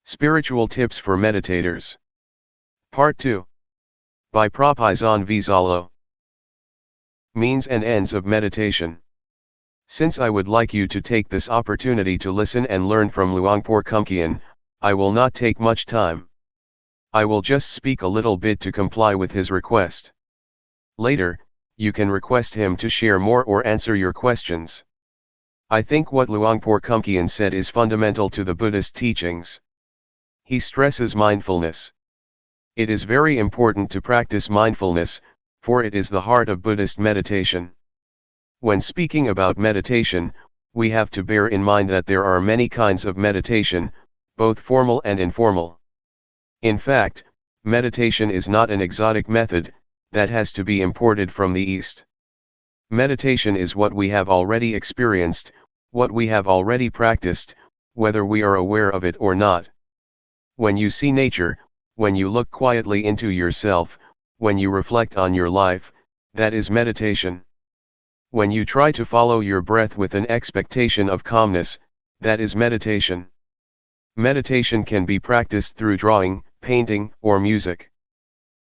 Spiritual Tips for Meditators. Part 2. By Propizan Vizalo. Means and Ends of Meditation. Since I would like you to take this opportunity to listen and learn from Luangpor Teean, I will not take much time. I will just speak a little bit to comply with his request. Later, you can request him to share more or answer your questions. I think what Luangpor Teean said is fundamental to the Buddhist teachings. He stresses mindfulness. It is very important to practice mindfulness, for it is the heart of Buddhist meditation. When speaking about meditation, we have to bear in mind that there are many kinds of meditation, both formal and informal. In fact, meditation is not an exotic method that has to be imported from the East. Meditation is what we have already experienced, what we have already practiced, whether we are aware of it or not. When you see nature, when you look quietly into yourself, when you reflect on your life, that is meditation. When you try to follow your breath with an expectation of calmness, that is meditation. Meditation can be practiced through drawing, painting, or music.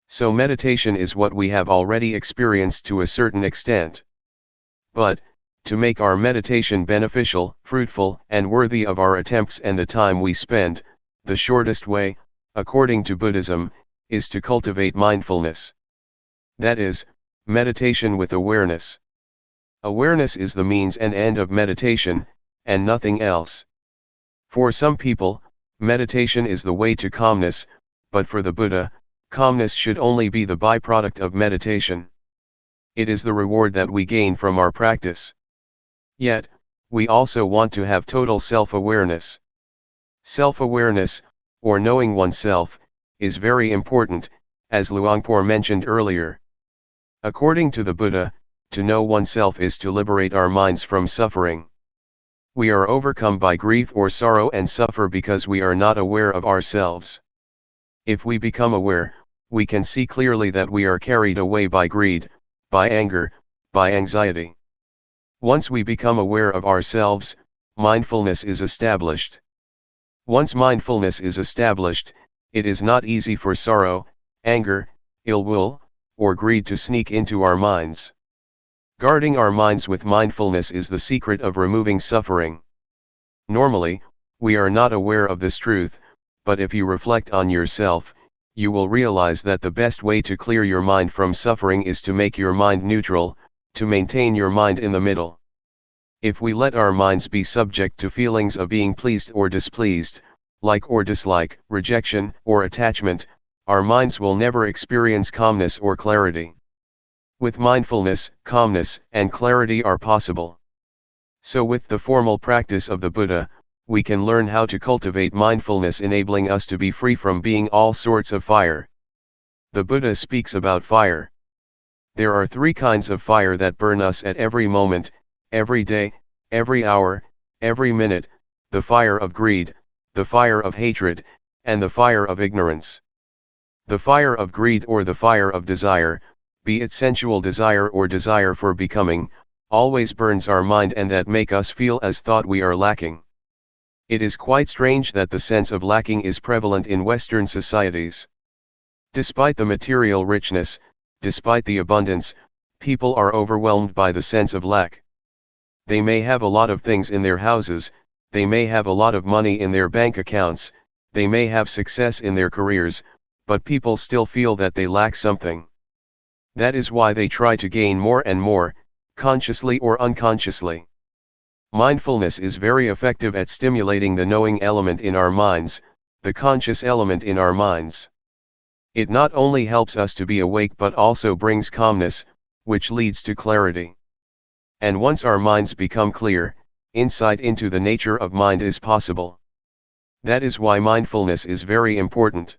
So meditation is what we have already experienced to a certain extent. But, to make our meditation beneficial, fruitful, and worthy of our attempts and the time we spend, the shortest way, according to Buddhism, is to cultivate mindfulness. That is, meditation with awareness. Awareness is the means and end of meditation, and nothing else. For some people, meditation is the way to calmness, but for the Buddha, calmness should only be the byproduct of meditation. It is the reward that we gain from our practice. Yet, we also want to have total self-awareness. Self-awareness, or knowing oneself, is very important, as Luangpor mentioned earlier. According to the Buddha, to know oneself is to liberate our minds from suffering. We are overcome by grief or sorrow and suffer because we are not aware of ourselves. If we become aware, we can see clearly that we are carried away by greed, by anger, by anxiety. Once we become aware of ourselves, mindfulness is established. Once mindfulness is established, it is not easy for sorrow, anger, ill will, or greed to sneak into our minds. Guarding our minds with mindfulness is the secret of removing suffering. Normally, we are not aware of this truth, but if you reflect on yourself, you will realize that the best way to clear your mind from suffering is to make your mind neutral, to maintain your mind in the middle. If we let our minds be subject to feelings of being pleased or displeased, like or dislike, rejection or attachment, our minds will never experience calmness or clarity. With mindfulness, calmness and clarity are possible. So with the formal practice of the Buddha, we can learn how to cultivate mindfulness, enabling us to be free from being all sorts of fire. The Buddha speaks about fire. There are three kinds of fire that burn us at every moment, every day, every hour, every minute: the fire of greed, the fire of hatred, and the fire of ignorance. The fire of greed or the fire of desire, be it sensual desire or desire for becoming, always burns our mind, and that make us feel as thought we are lacking. It is quite strange that the sense of lacking is prevalent in Western societies. Despite the material richness, despite the abundance, people are overwhelmed by the sense of lack. They may have a lot of things in their houses, they may have a lot of money in their bank accounts, they may have success in their careers, but people still feel that they lack something. That is why they try to gain more and more, consciously or unconsciously. Mindfulness is very effective at stimulating the knowing element in our minds, the conscious element in our minds. It not only helps us to be awake but also brings calmness, which leads to clarity. And once our minds become clear, insight into the nature of mind is possible. That is why mindfulness is very important.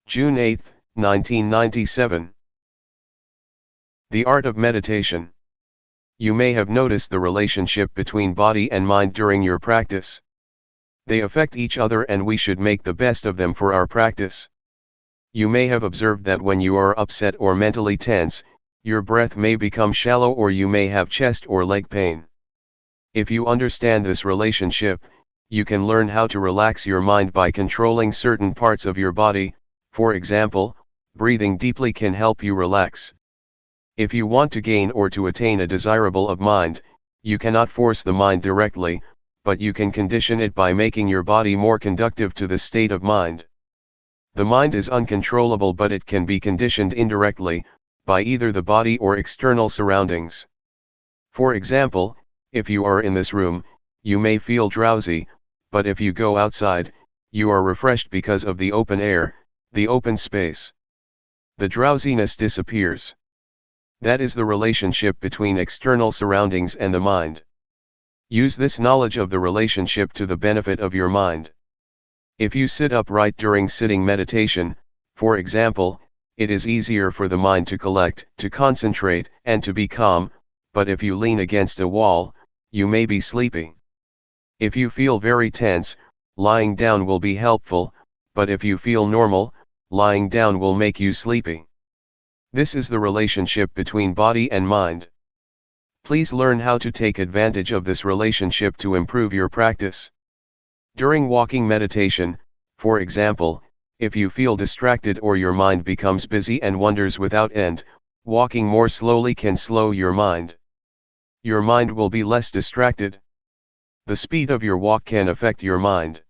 June 8, 1997. The art of meditation. You may have noticed the relationship between body and mind during your practice. They affect each other and we should make the best of them for our practice. You may have observed that when you are upset or mentally tense, your breath may become shallow or you may have chest or leg pain. If you understand this relationship, you can learn how to relax your mind by controlling certain parts of your body. For example, breathing deeply can help you relax. If you want to gain or to attain a desirable of mind, you cannot force the mind directly, but you can condition it by making your body more conducive to the state of mind. The mind is uncontrollable, but it can be conditioned indirectly, by either the body or external surroundings. For example, if you are in this room, you may feel drowsy, but if you go outside, you are refreshed because of the open air, the open space. The drowsiness disappears. That is the relationship between external surroundings and the mind. Use this knowledge of the relationship to the benefit of your mind. If you sit upright during sitting meditation, for example, it is easier for the mind to collect, to concentrate, and to be calm, but if you lean against a wall, you may be sleepy. If you feel very tense, lying down will be helpful, but if you feel normal, lying down will make you sleepy. This is the relationship between body and mind. Please learn how to take advantage of this relationship to improve your practice. During walking meditation, for example, if you feel distracted or your mind becomes busy and wanders without end, walking more slowly can slow your mind. Your mind will be less distracted. The speed of your walk can affect your mind.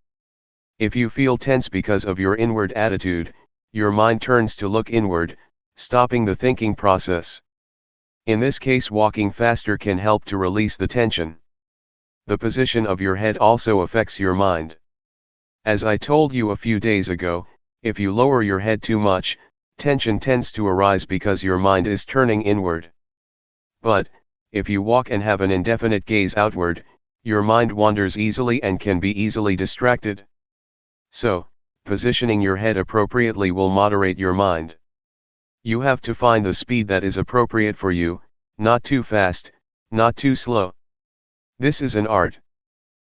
If you feel tense because of your inward attitude, your mind turns to look inward, stopping the thinking process. In this case, walking faster can help to release the tension. The position of your head also affects your mind. As I told you a few days ago, if you lower your head too much, tension tends to arise because your mind is turning inward. But, if you walk and have an indefinite gaze outward, your mind wanders easily and can be easily distracted. So, positioning your head appropriately will moderate your mind. You have to find the speed that is appropriate for you, not too fast, not too slow. This is an art.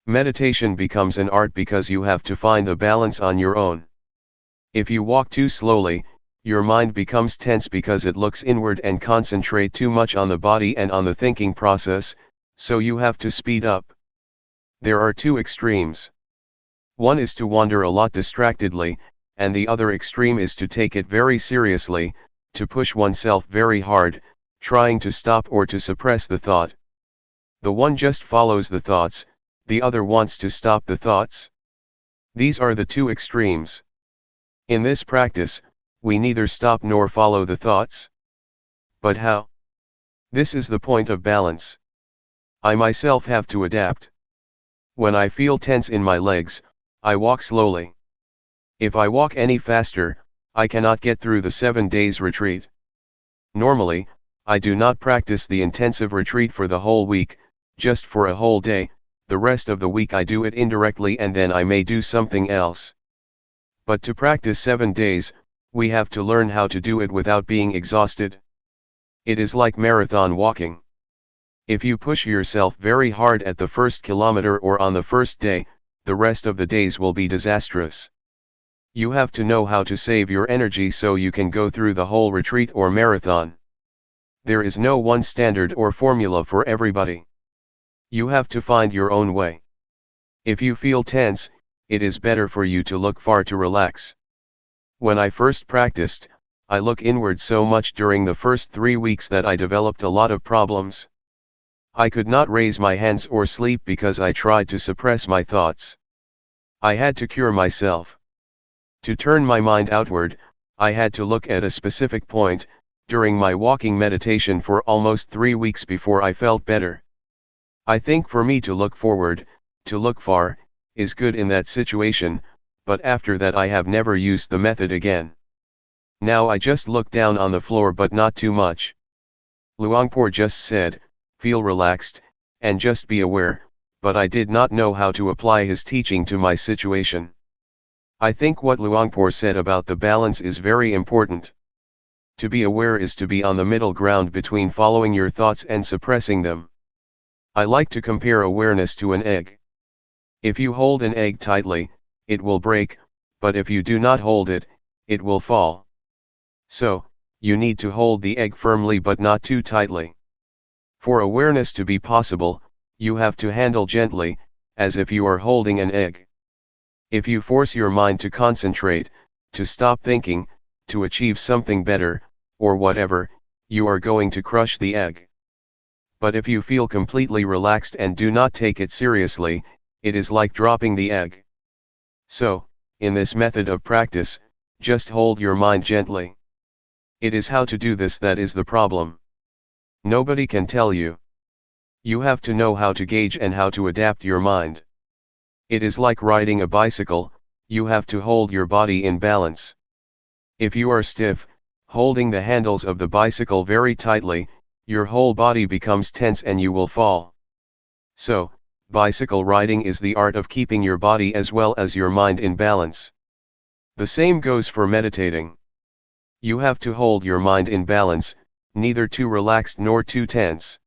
Meditation becomes an art because you have to find the balance on your own. If you walk too slowly, your mind becomes tense because it looks inward and concentrate too much on the body and on the thinking process, so you have to speed up. There are two extremes. One is to wander a lot distractedly, and the other extreme is to take it very seriously, to push oneself very hard, trying to stop or to suppress the thought. The one just follows the thoughts, the other wants to stop the thoughts. These are the two extremes. In this practice, we neither stop nor follow the thoughts. But how? This is the point of balance. I myself have to adapt. When I feel tense in my legs, I walk slowly. If I walk any faster, I cannot get through the 7 days retreat. Normally, I do not practice the intensive retreat for the whole week, just for a whole day. The rest of the week I do it indirectly and then I may do something else. But to practice 7 days, we have to learn how to do it without being exhausted. It is like marathon walking. If you push yourself very hard at the first kilometer or on the first day, the rest of the days will be disastrous. You have to know how to save your energy so you can go through the whole retreat or marathon. There is no one standard or formula for everybody. You have to find your own way. If you feel tense, it is better for you to look far to relax. When I first practiced, I look inward so much during the first 3 weeks that I developed a lot of problems. I could not raise my hands or sleep because I tried to suppress my thoughts. I had to cure myself. To turn my mind outward, I had to look at a specific point, during my walking meditation for almost 3 weeks before I felt better. I think for me to look forward, to look far, is good in that situation, but after that I have never used the method again. Now I just look down on the floor but not too much. Luangpor just said, feel relaxed, and just be aware, but I did not know how to apply his teaching to my situation. I think what Luangpor said about the balance is very important. To be aware is to be on the middle ground between following your thoughts and suppressing them. I like to compare awareness to an egg. If you hold an egg tightly, it will break, but if you do not hold it, it will fall. So, you need to hold the egg firmly but not too tightly. For awareness to be possible, you have to handle gently, as if you are holding an egg. If you force your mind to concentrate, to stop thinking, to achieve something better, or whatever, you are going to crush the egg. But if you feel completely relaxed and do not take it seriously, it is like dropping the egg. So, in this method of practice, just hold your mind gently. It is how to do this that is the problem. Nobody can tell you. You have to know how to gauge and how to adapt your mind. It is like riding a bicycle, you have to hold your body in balance. If you are stiff, holding the handles of the bicycle very tightly, your whole body becomes tense and you will fall. So, bicycle riding is the art of keeping your body as well as your mind in balance. The same goes for meditating. You have to hold your mind in balance, neither too relaxed nor too tense.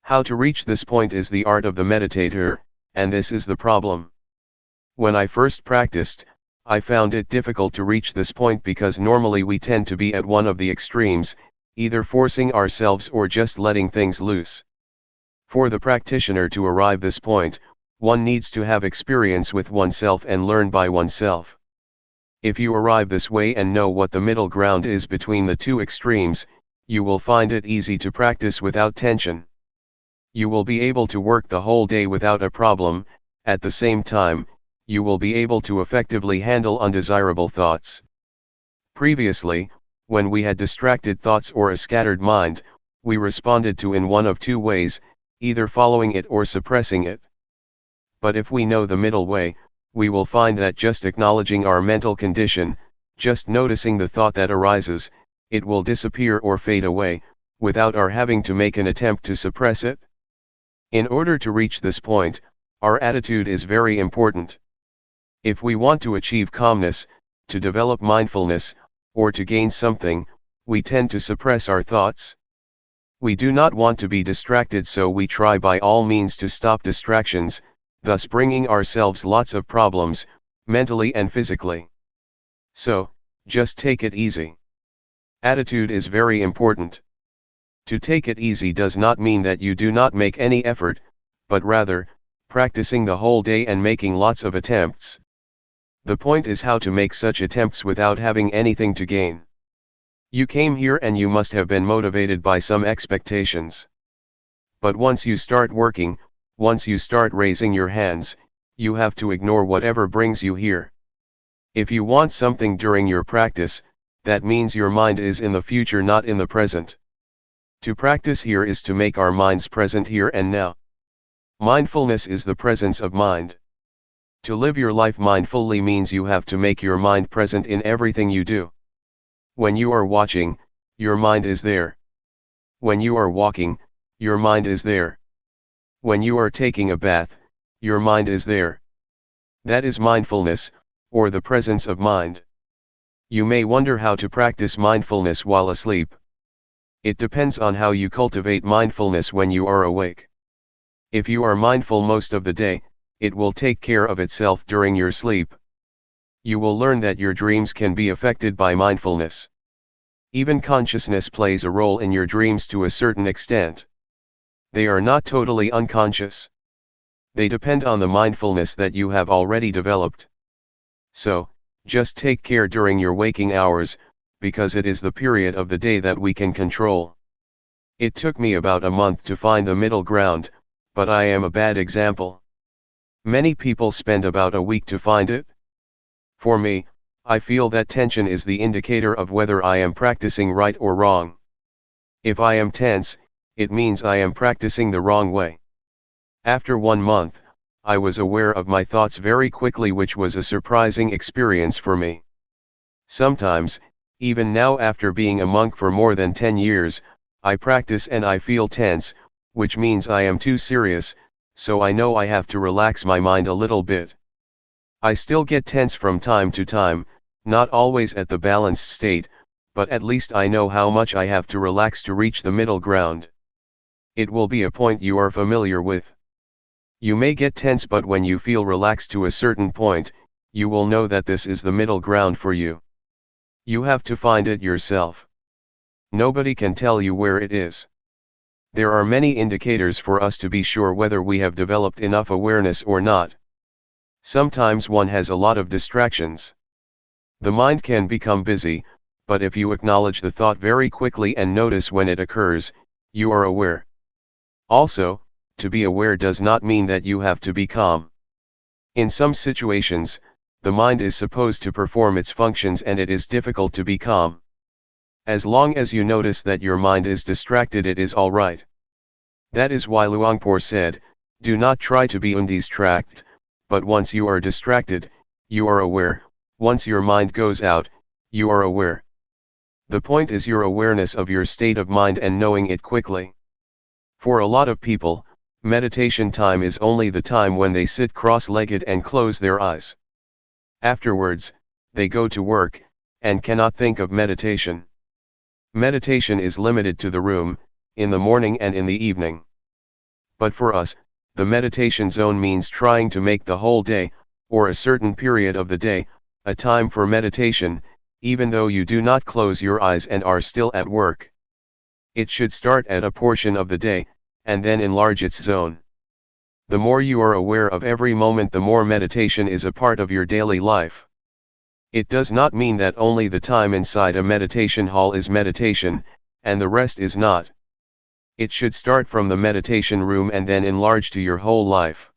How to reach this point is the art of the meditator, and this is the problem. When I first practiced, I found it difficult to reach this point because normally we tend to be at one of the extremes, either forcing ourselves or just letting things loose. For the practitioner to arrive this point, one needs to have experience with oneself and learn by oneself. If you arrive this way and know what the middle ground is between the two extremes, you will find it easy to practice without tension. You will be able to work the whole day without a problem. At the same time, you will be able to effectively handle undesirable thoughts. Previously, when we had distracted thoughts or a scattered mind, we responded to in one of two ways, either following it or suppressing it. But if we know the middle way, we will find that just acknowledging our mental condition, just noticing the thought that arises, it will disappear or fade away, without our having to make an attempt to suppress it. In order to reach this point, our attitude is very important. If we want to achieve calmness, to develop mindfulness, or to gain something, we tend to suppress our thoughts. We do not want to be distracted, so we try by all means to stop distractions, thus bringing ourselves lots of problems, mentally and physically. So, just take it easy. Attitude is very important. To take it easy does not mean that you do not make any effort, but rather, practicing the whole day and making lots of attempts. The point is how to make such attempts without having anything to gain. You came here and you must have been motivated by some expectations. But once you start working, once you start raising your hands, you have to ignore whatever brings you here. If you want something during your practice, that means your mind is in the future, not in the present. To practice here is to make our minds present here and now. Mindfulness is the presence of mind. To live your life mindfully means you have to make your mind present in everything you do. When you are watching, your mind is there. When you are walking, your mind is there. When you are taking a bath, your mind is there. That is mindfulness, or the presence of mind. You may wonder how to practice mindfulness while asleep. It depends on how you cultivate mindfulness when you are awake. If you are mindful most of the day, it will take care of itself during your sleep. You will learn that your dreams can be affected by mindfulness. Even consciousness plays a role in your dreams to a certain extent. They are not totally unconscious. They depend on the mindfulness that you have already developed. So, just take care during your waking hours, because it is the period of the day that we can control. It took me about a month to find the middle ground, but I am a bad example. Many people spend about a week to find it. For me, I feel that tension is the indicator of whether I am practicing right or wrong. If I am tense, it means I am practicing the wrong way. After 1 month, I was aware of my thoughts very quickly, which was a surprising experience for me. Sometimes, even now after being a monk for more than 10 years, I practice and I feel tense, which means I am too serious, so I know I have to relax my mind a little bit. I still get tense from time to time, not always at the balanced state, but at least I know how much I have to relax to reach the middle ground. It will be a point you are familiar with. You may get tense, but when you feel relaxed to a certain point, you will know that this is the middle ground for you. You have to find it yourself. Nobody can tell you where it is. There are many indicators for us to be sure whether we have developed enough awareness or not. Sometimes one has a lot of distractions. The mind can become busy, but if you acknowledge the thought very quickly and notice when it occurs, you are aware. Also, to be aware does not mean that you have to be calm. In some situations, the mind is supposed to perform its functions and it is difficult to be calm. As long as you notice that your mind is distracted, it is all right. That is why Luangpor said, do not try to be undistracted, but once you are distracted, you are aware. Once your mind goes out, you are aware. The point is your awareness of your state of mind and knowing it quickly. For a lot of people, meditation time is only the time when they sit cross-legged and close their eyes. Afterwards, they go to work, and cannot think of meditation. Meditation is limited to the room, in the morning and in the evening. But for us, the meditation zone means trying to make the whole day, or a certain period of the day, a time for meditation, even though you do not close your eyes and are still at work. It should start at a portion of the day, and then enlarge its zone. The more you are aware of every moment, the more meditation is a part of your daily life. It does not mean that only the time inside a meditation hall is meditation, and the rest is not. It should start from the meditation room and then enlarge to your whole life.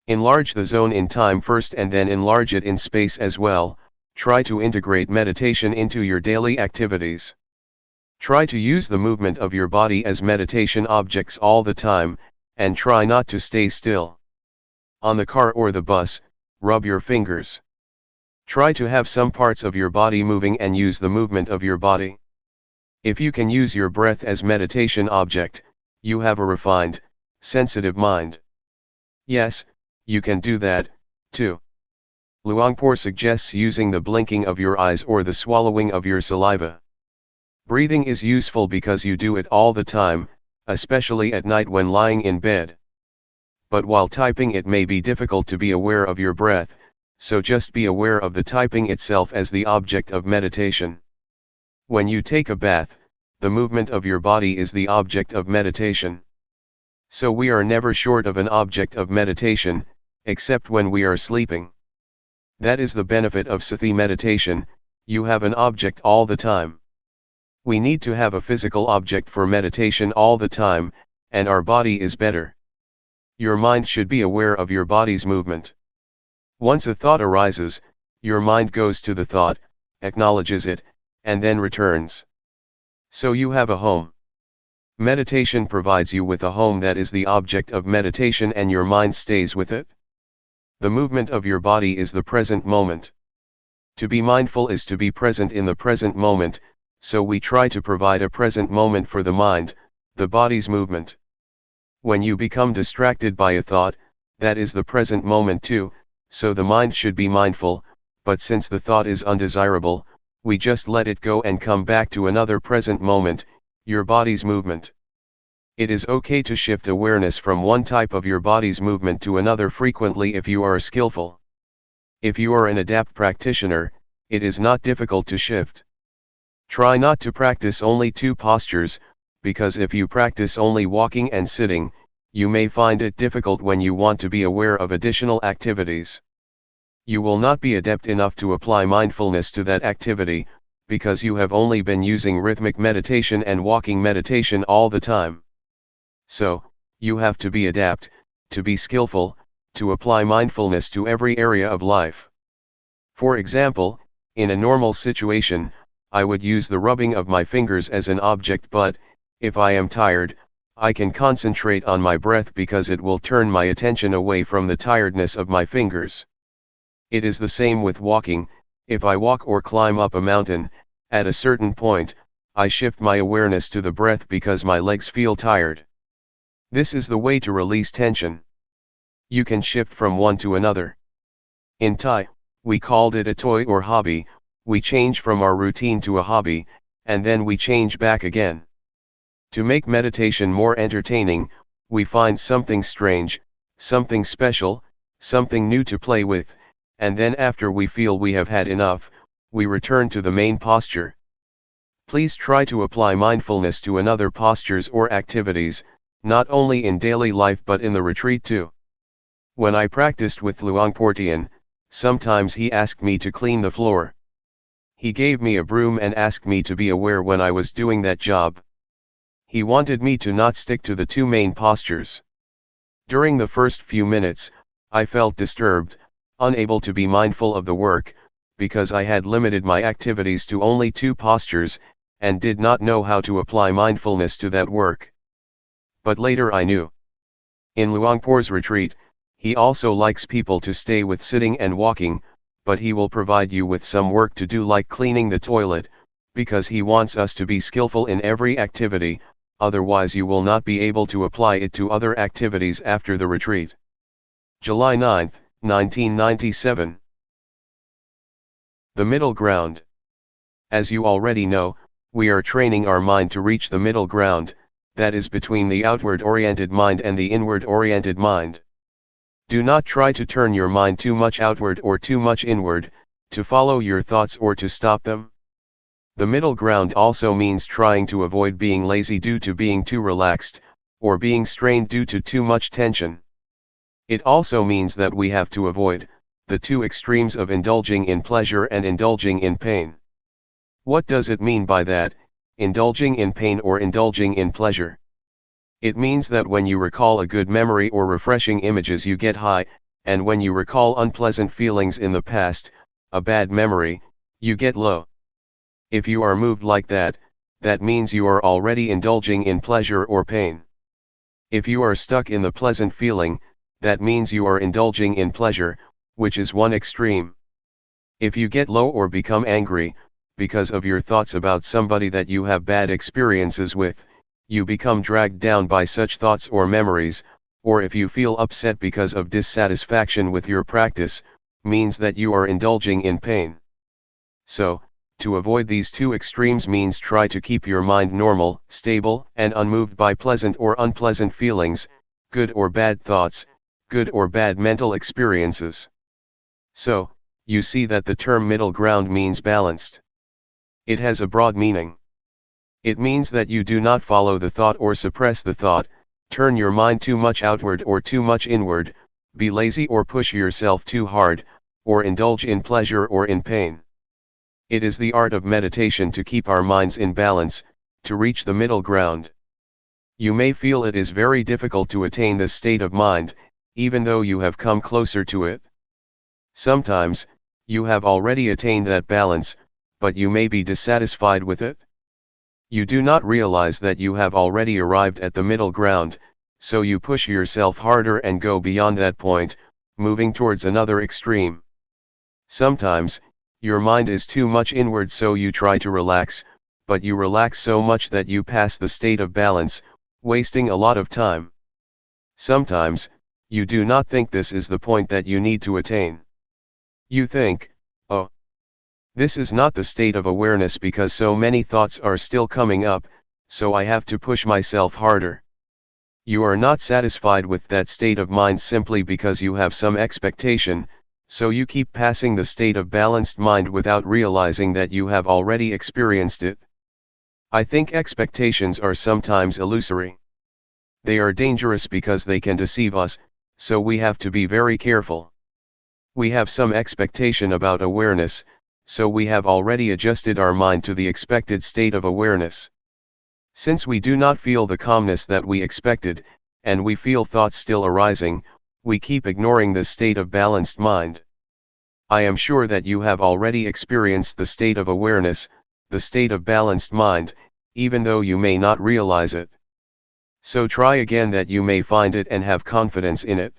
Enlarge the zone in time first and then enlarge it in space as well. Try to integrate meditation into your daily activities. Try to use the movement of your body as meditation objects all the time, and try not to stay still. On the car or the bus, rub your fingers. Try to have some parts of your body moving and use the movement of your body. If you can use your breath as meditation object, you have a refined, sensitive mind. Yes, you can do that, too. Luangpor suggests using the blinking of your eyes or the swallowing of your saliva. Breathing is useful because you do it all the time, especially at night when lying in bed. But while typing, it may be difficult to be aware of your breath, so just be aware of the typing itself as the object of meditation. When you take a bath, the movement of your body is the object of meditation. So we are never short of an object of meditation, except when we are sleeping. That is the benefit of Sati meditation, you have an object all the time. We need to have a physical object for meditation all the time, and our body is better. Your mind should be aware of your body's movement. Once a thought arises, your mind goes to the thought, acknowledges it, and then returns. So you have a home. Meditation provides you with a home that is the object of meditation and your mind stays with it. The movement of your body is the present moment. To be mindful is to be present in the present moment, so we try to provide a present moment for the mind, the body's movement. When you become distracted by a thought, that is the present moment too, so the mind should be mindful, but since the thought is undesirable, we just let it go and come back to another present moment, your body's movement. It is okay to shift awareness from one type of your body's movement to another frequently if you are skillful. If you are an adept practitioner, it is not difficult to shift. Try not to practice only two postures, because if you practice only walking and sitting, you may find it difficult when you want to be aware of additional activities. You will not be adept enough to apply mindfulness to that activity, because you have only been using rhythmic meditation and walking meditation all the time. So, you have to be adept, to be skillful, to apply mindfulness to every area of life. For example, in a normal situation, I would use the rubbing of my fingers as an object, but, if I am tired, I can concentrate on my breath because it will turn my attention away from the tiredness of my fingers. It is the same with walking. If I walk or climb up a mountain, at a certain point, I shift my awareness to the breath because my legs feel tired. This is the way to release tension. You can shift from one to another. In Thai, we called it a toy or hobby. We change from our routine to a hobby, and then we change back again. To make meditation more entertaining, we find something strange, something special, something new to play with, and then after we feel we have had enough, we return to the main posture. Please try to apply mindfulness to another postures or activities, not only in daily life but in the retreat too. When I practiced with Luangpor Teean, sometimes he asked me to clean the floor. He gave me a broom and asked me to be aware when I was doing that job. He wanted me to not stick to the two main postures. During the first few minutes, I felt disturbed, unable to be mindful of the work, because I had limited my activities to only two postures, and did not know how to apply mindfulness to that work. But later I knew. In Luangpor's retreat, he also likes people to stay with sitting and walking, but he will provide you with some work to do like cleaning the toilet, because he wants us to be skillful in every activity, otherwise you will not be able to apply it to other activities after the retreat. July 9, 1997. The middle ground. As you already know, we are training our mind to reach the middle ground, that is between the outward-oriented mind and the inward-oriented mind. Do not try to turn your mind too much outward or too much inward, to follow your thoughts or to stop them. The middle ground also means trying to avoid being lazy due to being too relaxed, or being strained due to too much tension. It also means that we have to avoid the two extremes of indulging in pleasure and indulging in pain. What does it mean by that, indulging in pain or indulging in pleasure? It means that when you recall a good memory or refreshing images you get high, and when you recall unpleasant feelings in the past, a bad memory, you get low. If you are moved like that, that means you are already indulging in pleasure or pain. If you are stuck in the pleasant feeling, that means you are indulging in pleasure, which is one extreme. If you get low or become angry, because of your thoughts about somebody that you have bad experiences with, you become dragged down by such thoughts or memories, or if you feel upset because of dissatisfaction with your practice, means that you are indulging in pain. So, to avoid these two extremes means try to keep your mind normal, stable, and unmoved by pleasant or unpleasant feelings, good or bad thoughts, good or bad mental experiences. So, you see that the term middle ground means balanced. It has a broad meaning. It means that you do not follow the thought or suppress the thought, turn your mind too much outward or too much inward, be lazy or push yourself too hard, or indulge in pleasure or in pain. It is the art of meditation to keep our minds in balance, to reach the middle ground. You may feel it is very difficult to attain this state of mind, even though you have come closer to it. Sometimes, you have already attained that balance, but you may be dissatisfied with it. You do not realize that you have already arrived at the middle ground, so you push yourself harder and go beyond that point, moving towards another extreme. Sometimes, your mind is too much inward so you try to relax, but you relax so much that you pass the state of balance, wasting a lot of time. Sometimes, you do not think this is the point that you need to attain. You think, oh, this is not the state of awareness because so many thoughts are still coming up, so I have to push myself harder. You are not satisfied with that state of mind simply because you have some expectation, so you keep passing the state of balanced mind without realizing that you have already experienced it. I think expectations are sometimes illusory. They are dangerous because they can deceive us, so we have to be very careful. We have some expectation about awareness, so we have already adjusted our mind to the expected state of awareness. Since we do not feel the calmness that we expected, and we feel thoughts still arising, we keep ignoring this state of balanced mind. I am sure that you have already experienced the state of awareness, the state of balanced mind, even though you may not realize it. So try again that you may find it and have confidence in it.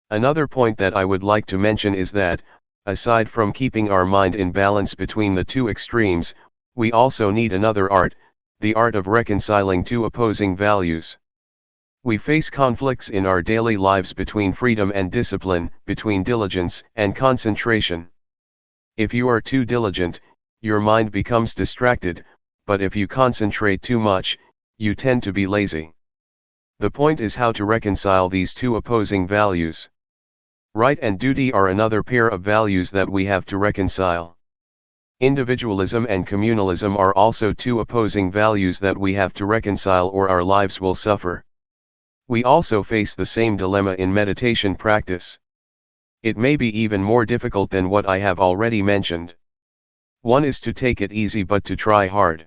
Another point that I would like to mention is that, aside from keeping our mind in balance between the two extremes, we also need another art, the art of reconciling two opposing values. We face conflicts in our daily lives between freedom and discipline, between diligence and concentration. If you are too diligent, your mind becomes distracted, but if you concentrate too much, you tend to be lazy. The point is how to reconcile these two opposing values. Right and duty are another pair of values that we have to reconcile. Individualism and communalism are also two opposing values that we have to reconcile, or our lives will suffer. We also face the same dilemma in meditation practice. It may be even more difficult than what I have already mentioned. One is to take it easy but to try hard.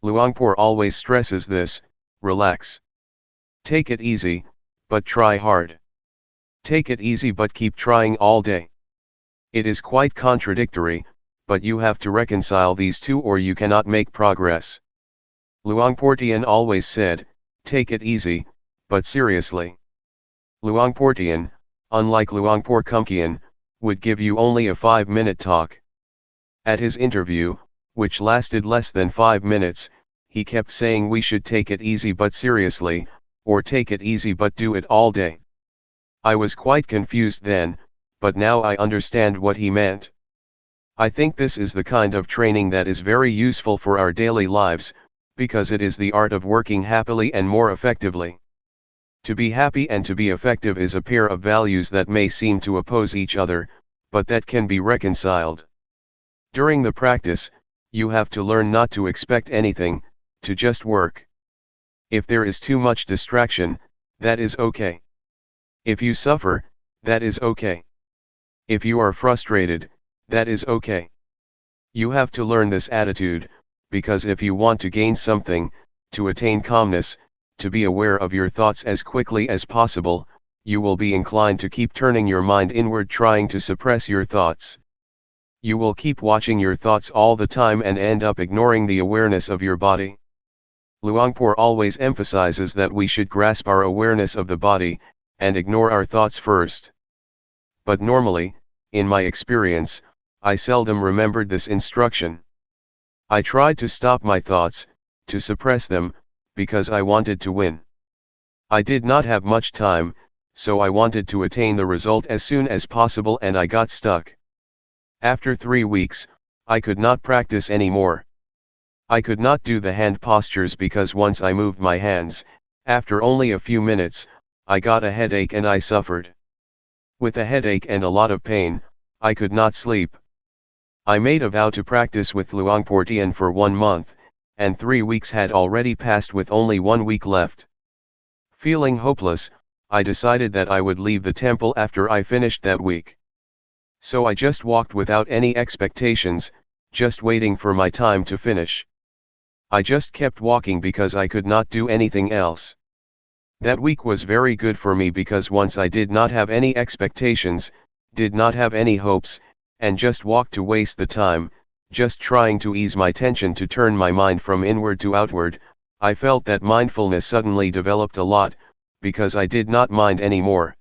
Luangpor always stresses this: relax. Take it easy, but try hard. Take it easy but keep trying all day. It is quite contradictory, but you have to reconcile these two or you cannot make progress. Luangpor Teean always said, take it easy, but seriously. Luangpor Teean, unlike Luangpor Teean, would give you only a 5-minute talk. At his interview, which lasted less than 5 minutes, he kept saying we should take it easy but seriously, or take it easy but do it all day. I was quite confused then, but now I understand what he meant. I think this is the kind of training that is very useful for our daily lives, because it is the art of working happily and more effectively. To be happy and to be effective is a pair of values that may seem to oppose each other, but that can be reconciled. During the practice, you have to learn not to expect anything, to just work. If there is too much distraction, that is okay. If you suffer, that is okay. If you are frustrated, that is okay. You have to learn this attitude, because if you want to gain something, to attain calmness, to be aware of your thoughts as quickly as possible, you will be inclined to keep turning your mind inward, trying to suppress your thoughts. You will keep watching your thoughts all the time and end up ignoring the awareness of your body. Luangpor always emphasizes that we should grasp our awareness of the body, and ignore our thoughts first. But normally, in my experience, I seldom remembered this instruction. I tried to stop my thoughts, to suppress them, because I wanted to win. I did not have much time, so I wanted to attain the result as soon as possible, and I got stuck. After 3 weeks, I could not practice anymore. I could not do the hand postures because once I moved my hands, after only a few minutes, I got a headache and I suffered. With a headache and a lot of pain, I could not sleep. I made a vow to practice with Luangpor Teean for 1 month, and 3 weeks had already passed with only 1 week left. Feeling hopeless, I decided that I would leave the temple after I finished that week. So I just walked without any expectations, just waiting for my time to finish. I just kept walking because I could not do anything else. That week was very good for me because once I did not have any expectations, did not have any hopes, and just walked to waste the time, just trying to ease my tension, to turn my mind from inward to outward, I felt that mindfulness suddenly developed a lot, because I did not mind anymore.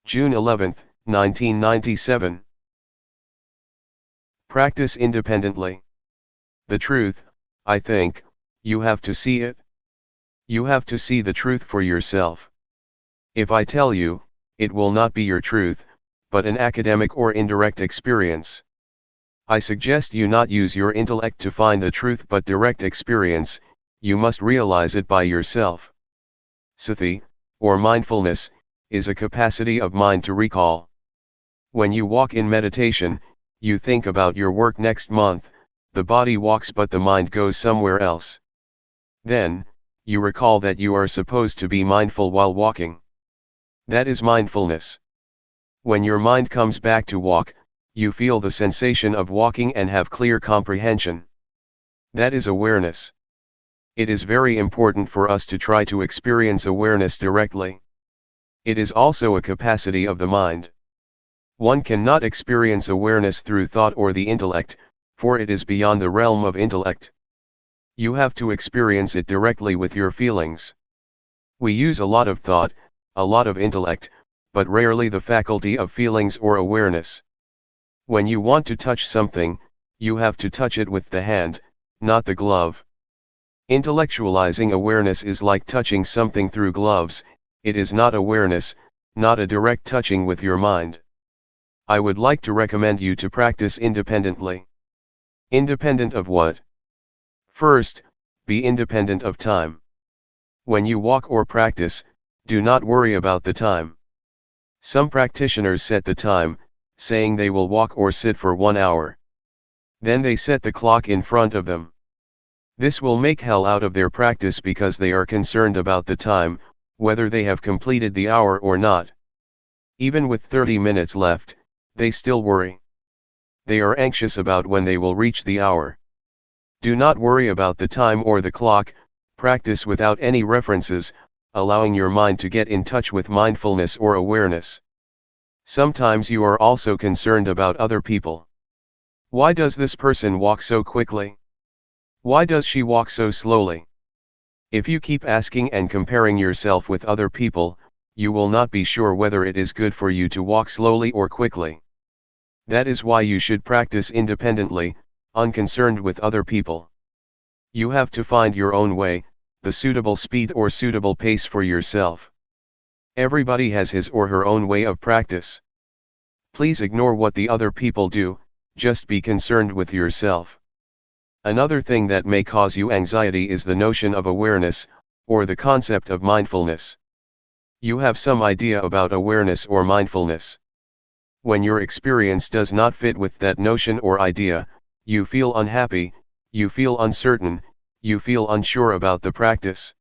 June 11, 1997. Practice independently. The truth, I think, you have to see it. You have to see the truth for yourself. If I tell you, it will not be your truth, but an academic or indirect experience. I suggest you not use your intellect to find the truth but direct experience, you must realize it by yourself. Sati, or mindfulness, is a capacity of mind to recall. When you walk in meditation, you think about your work next month, the body walks but the mind goes somewhere else. Then, you recall that you are supposed to be mindful while walking. That is mindfulness. When your mind comes back to walk, you feel the sensation of walking and have clear comprehension. That is awareness. It is very important for us to try to experience awareness directly. It is also a capacity of the mind. One cannot experience awareness through thought or the intellect, for it is beyond the realm of intellect. You have to experience it directly with your feelings. We use a lot of thought, a lot of intellect, but rarely the faculty of feelings or awareness. When you want to touch something, you have to touch it with the hand, not the glove. Intellectualizing awareness is like touching something through gloves. It is not awareness, not a direct touching with your mind. I would like to recommend you to practice independently. Independent of what? First, be independent of time. When you walk or practice, do not worry about the time. Some practitioners set the time, saying they will walk or sit for 1 hour. Then they set the clock in front of them. This will make hell out of their practice because they are concerned about the time, whether they have completed the hour or not. Even with 30 minutes left, they still worry. They are anxious about when they will reach the hour. Do not worry about the time or the clock, practice without any references, allowing your mind to get in touch with mindfulness or awareness. Sometimes you are also concerned about other people. Why does this person walk so quickly? Why does she walk so slowly? If you keep asking and comparing yourself with other people, you will not be sure whether it is good for you to walk slowly or quickly. That is why you should practice independently, unconcerned with other people. You have to find your own way, the suitable speed or suitable pace for yourself. Everybody has his or her own way of practice. Please ignore what the other people do, just be concerned with yourself. Another thing that may cause you anxiety is the notion of awareness, or the concept of mindfulness. You have some idea about awareness or mindfulness. When your experience does not fit with that notion or idea, you feel unhappy, you feel uncertain, you feel unsure about the practice.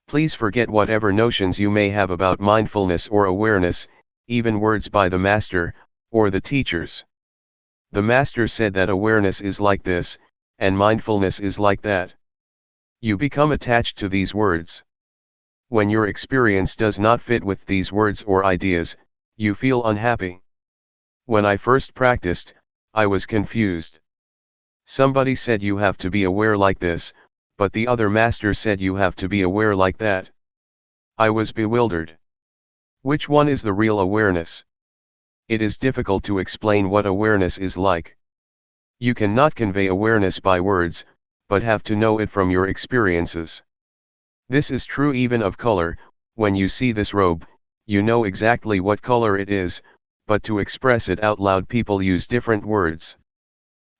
Please forget whatever notions you may have about mindfulness or awareness, even words by the master, or the teachers. The master said that awareness is like this, and mindfulness is like that. You become attached to these words. When your experience does not fit with these words or ideas, you feel unhappy. When I first practiced, I was confused. Somebody said you have to be aware like this, but the other master said you have to be aware like that. I was bewildered. Which one is the real awareness? It is difficult to explain what awareness is like. You cannot convey awareness by words, but have to know it from your experiences. This is true even of color. When you see this robe, you know exactly what color it is, but to express it out loud people use different words.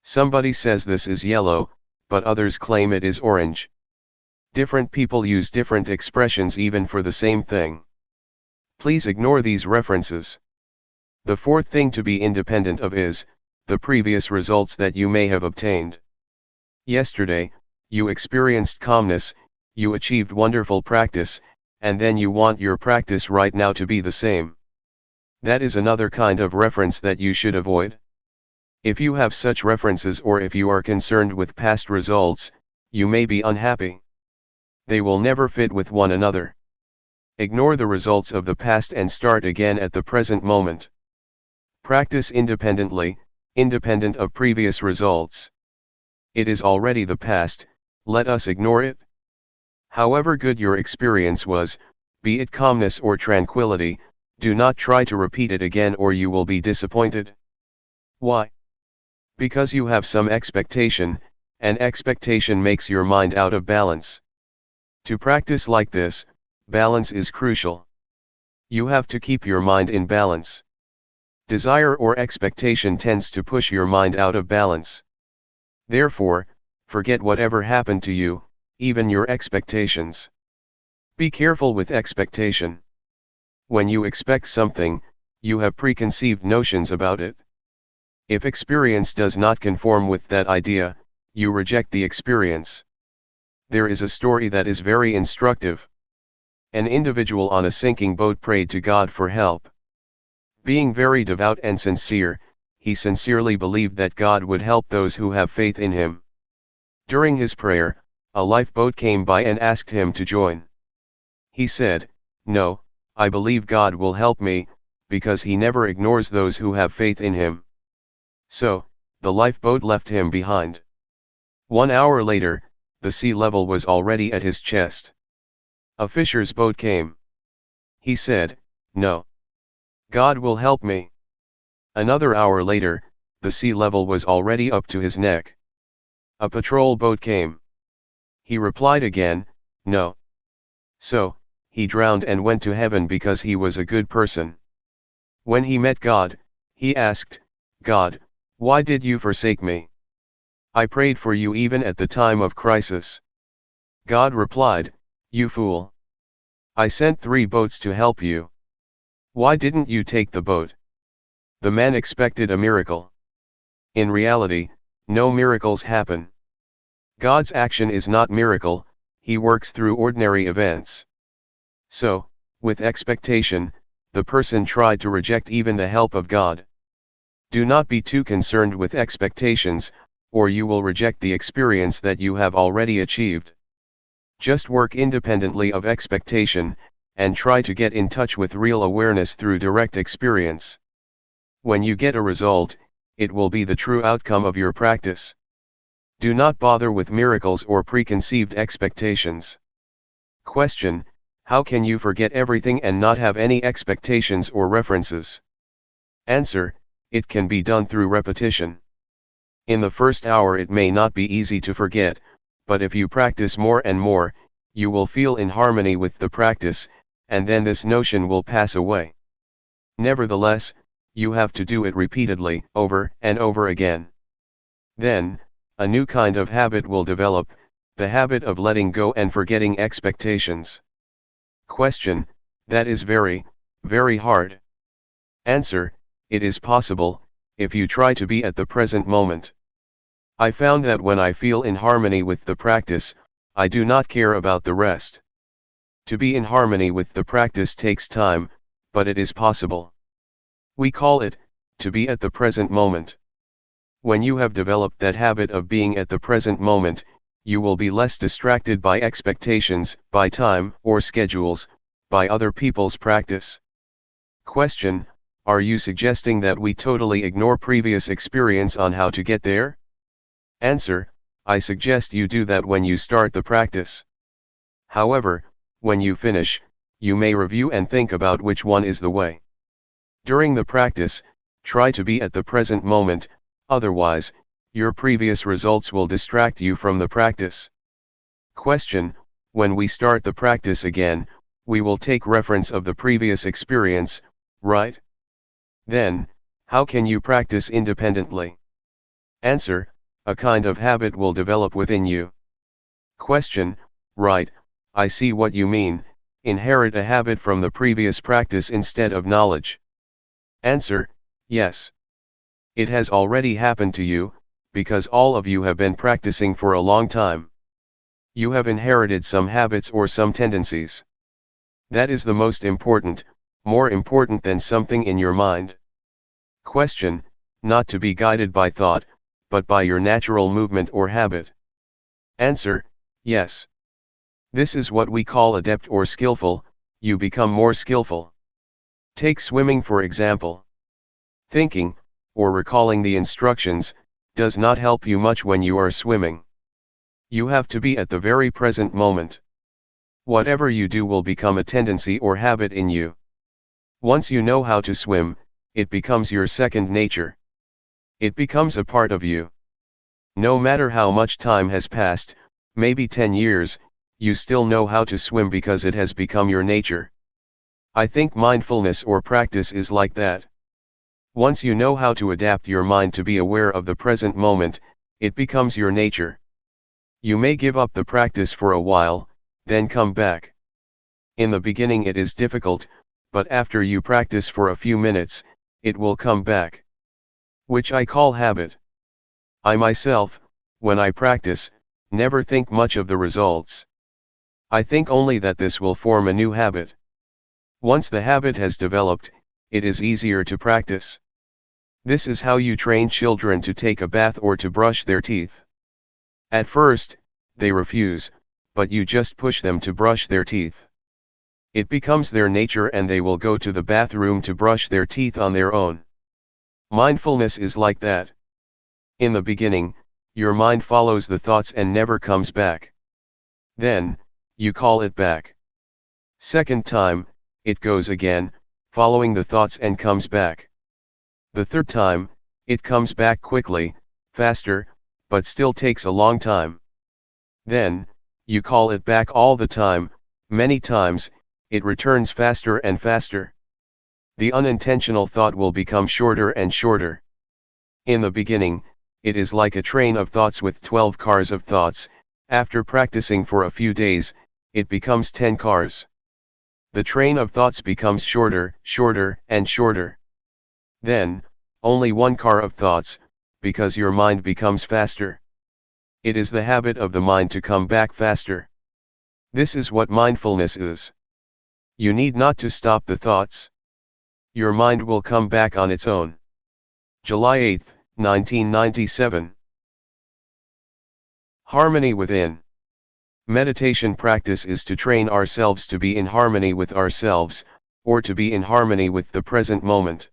Somebody says this is yellow, but others claim it is orange. Different people use different expressions even for the same thing. Please ignore these references. The fourth thing to be independent of is the previous results that you may have obtained. Yesterday, you experienced calmness, you achieved wonderful practice, and then you want your practice right now to be the same. That is another kind of reference that you should avoid. If you have such references or if you are concerned with past results, you may be unhappy. They will never fit with one another. Ignore the results of the past and start again at the present moment. Practice independently, independent of previous results. It is already the past, let us ignore it. However good your experience was, be it calmness or tranquility, do not try to repeat it again or you will be disappointed. Why? Because you have some expectation, and expectation makes your mind out of balance. To practice like this, balance is crucial. You have to keep your mind in balance. Desire or expectation tends to push your mind out of balance. Therefore, forget whatever happened to you, even your expectations. Be careful with expectation. When you expect something, you have preconceived notions about it. If experience does not conform with that idea, you reject the experience. There is a story that is very instructive. An individual on a sinking boat prayed to God for help. Being very devout and sincere, he sincerely believed that God would help those who have faith in him. During his prayer, a lifeboat came by and asked him to join. He said, "No, I believe God will help me, because he never ignores those who have faith in him." So, the lifeboat left him behind. 1 hour later, the sea level was already at his chest. A fisher's boat came. He said, "No. God will help me." Another hour later, the sea level was already up to his neck. A patrol boat came. He replied again, no. So, he drowned and went to heaven because he was a good person. When he met God, he asked, God, why did you forsake me? I prayed for you even at the time of crisis. God replied, you fool. I sent 3 boats to help you. Why didn't you take the boat? The man expected a miracle. In reality, no miracles happen. God's action is not miracle, he works through ordinary events. So, with expectation, the person tried to reject even the help of God. Do not be too concerned with expectations, or you will reject the experience that you have already achieved. Just work independently of expectation, and try to get in touch with real awareness through direct experience. When you get a result, it will be the true outcome of your practice. Do not bother with miracles or preconceived expectations. Question: how can you forget everything and not have any expectations or references? Answer: it can be done through repetition. In the first hour it may not be easy to forget, but if you practice more and more, you will feel in harmony with the practice, and then this notion will pass away. Nevertheless, you have to do it repeatedly, over and over again. Then, a new kind of habit will develop, the habit of letting go and forgetting expectations. Question: that is very, very hard. Answer: it is possible, if you try to be at the present moment. I found that when I feel in harmony with the practice, I do not care about the rest. To be in harmony with the practice takes time, but it is possible. We call it, to be at the present moment. When you have developed that habit of being at the present moment, you will be less distracted by expectations, by time or schedules, by other people's practice. Question: are you suggesting that we totally ignore previous experience on how to get there? Answer: I suggest you do that when you start the practice. However, when you finish, you may review and think about which one is the way. During the practice, try to be at the present moment, otherwise, your previous results will distract you from the practice. Question: when we start the practice again, we will take reference of the previous experience, right? Then, how can you practice independently? Answer: a kind of habit will develop within you. Question: right, I see what you mean, inherit a habit from the previous practice instead of knowledge. Answer: yes. It has already happened to you, because all of you have been practicing for a long time. You have inherited some habits or some tendencies. That is the most important, more important than something in your mind. Question: not to be guided by thought, but by your natural movement or habit. Answer: yes. This is what we call adept or skillful, you become more skillful. Take swimming for example. Thinking, or recalling the instructions, does not help you much when you are swimming. You have to be at the very present moment. Whatever you do will become a tendency or habit in you. Once you know how to swim, it becomes your second nature. It becomes a part of you. No matter how much time has passed, maybe 10 years, you still know how to swim because it has become your nature. I think mindfulness or practice is like that. Once you know how to adapt your mind to be aware of the present moment, it becomes your nature. You may give up the practice for a while, then come back. In the beginning it is difficult, but after you practice for a few minutes, it will come back. Which I call habit. I myself, when I practice, never think much of the results. I think only that this will form a new habit. Once the habit has developed, it is easier to practice. This is how you train children to take a bath or to brush their teeth. At first, they refuse, but you just push them to brush their teeth. It becomes their nature and they will go to the bathroom to brush their teeth on their own. Mindfulness is like that. In the beginning, your mind follows the thoughts and never comes back. Then, you call it back. Second time, it goes again, following the thoughts and comes back. The third time, it comes back quickly, faster, but still takes a long time. Then, You call it back all the time, many times, it returns faster and faster. The unintentional thought will become shorter and shorter. In the beginning, it is like a train of thoughts with 12 cars of thoughts. After practicing for a few days, it becomes 10 cars. The train of thoughts becomes shorter, shorter, and shorter. Then, only one car of thoughts, because your mind becomes faster. It is the habit of the mind to come back faster. This is what mindfulness is. You need not to stop the thoughts. Your mind will come back on its own. July 8, 1997. Harmony within. Meditation practice is to train ourselves to be in harmony with ourselves, or to be in harmony with the present moment.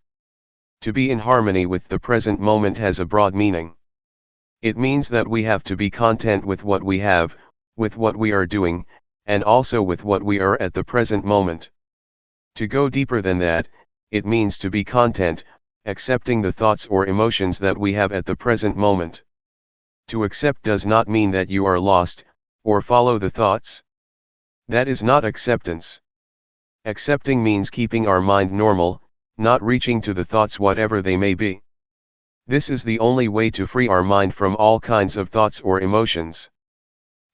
To be in harmony with the present moment has a broad meaning. It means that we have to be content with what we have, with what we are doing, and also with what we are at the present moment. To go deeper than that, it means to be content, accepting the thoughts or emotions that we have at the present moment. To accept does not mean that you are lost, or follow the thoughts. That is not acceptance. Accepting means keeping our mind normal, not reaching to the thoughts whatever they may be. This is the only way to free our mind from all kinds of thoughts or emotions.